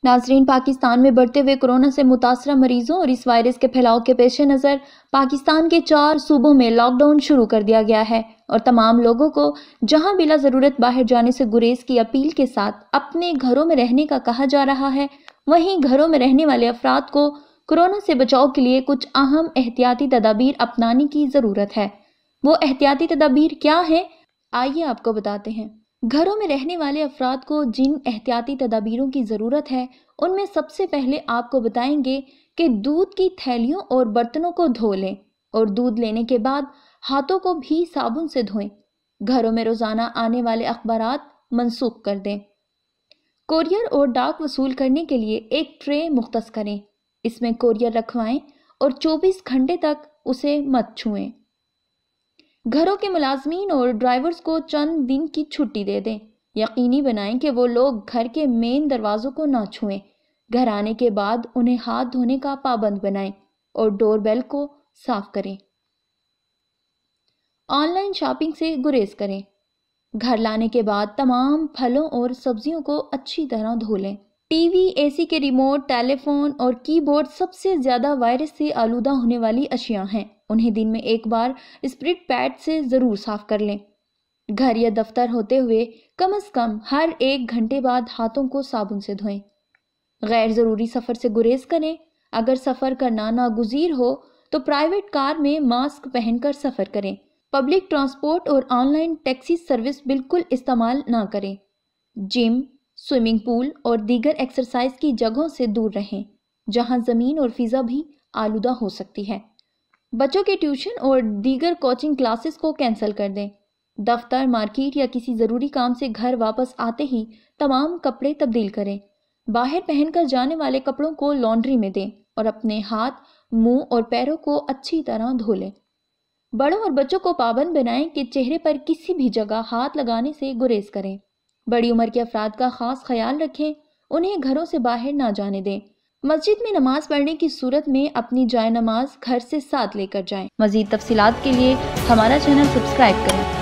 नाज़रीन, पाकिस्तान में बढ़ते हुए कोरोना से मुतासरा मरीजों और इस वायरस के फैलाव के पेश नज़र पाकिस्तान के 4 सूबों में लॉकडाउन शुरू कर दिया गया है और तमाम लोगों को जहां बिला ज़रूरत बाहर जाने से गुरेज की अपील के साथ अपने घरों में रहने का कहा जा रहा है, वहीं घरों में रहने वाले अफराद को कोरोना से बचाव के लिए कुछ अहम एहतियाती तदाबीर अपनाने की ज़रूरत है। वो एहतियाती तदाबीर क्या है, आइए आपको बताते हैं। घरों में रहने वाले अफराद को जिन एहतियाती तदाबीरों की ज़रूरत है, उनमें सबसे पहले आपको बताएंगे कि दूध की थैलियों और बर्तनों को धो लें और दूध लेने के बाद हाथों को भी साबुन से धोएं। घरों में रोज़ाना आने वाले अखबारात मनसूख कर दें। कोरियर और डाक वसूल करने के लिए एक ट्रे मुख्तस करें। इसमें कोरियर रखवाएं और 24 घंटे तक उसे मत छुएं। घरों के मुलाजमीन और ड्राइवर्स को चंद दिन की छुट्टी दे दें। यकीनी बनाएं कि वो लोग घर के मेन दरवाज़ों को ना छुएं। घर आने के बाद उन्हें हाथ धोने का पाबंद बनाएं और डोर बेल को साफ करें। ऑनलाइन शॉपिंग से गुरेज करें। घर लाने के बाद तमाम फलों और सब्जियों को अच्छी तरह धो लें। टीवी, एसी के रिमोट, टेलीफोन और कीबोर्ड सबसे ज़्यादा वायरस से आलूदा होने वाली अशिया हैं। उन्हें दिन में एक बार स्प्रिट पैड से ज़रूर साफ कर लें। घर या दफ्तर होते हुए कम से कम हर 1 घंटे बाद हाथों को साबुन से धोएं। गैर ज़रूरी सफ़र से गुरेज करें। अगर सफ़र करना नागुज़ीर हो तो प्राइवेट कार में मास्क पहनकर सफ़र करें। पब्लिक ट्रांसपोर्ट और ऑनलाइन टैक्सी सर्विस बिल्कुल इस्तेमाल ना करें। जिम, स्विमिंग पूल और दीगर एक्सरसाइज की जगहों से दूर रहें जहां ज़मीन और फ़िज़ा भी आलूदा हो सकती है। बच्चों के ट्यूशन और दीगर कोचिंग क्लासेस को कैंसिल कर दें। दफ्तर, मार्केट या किसी ज़रूरी काम से घर वापस आते ही तमाम कपड़े तब्दील करें। बाहर पहनकर जाने वाले कपड़ों को लॉन्ड्री में दें और अपने हाथ, मुंह और पैरों को अच्छी तरह धो लें। बड़ों और बच्चों को पाबंद बनाएं कि चेहरे पर किसी भी जगह हाथ लगाने से गुरेज करें। बड़ी उम्र के अफराद का खास ख्याल रखें। उन्हें घरों से बाहर ना जाने दें। मस्जिद में नमाज पढ़ने की सूरत में अपनी जाए नमाज घर से साथ लेकर जाएं। मज़ीद तफसीलात के लिए हमारा चैनल सब्सक्राइब करें।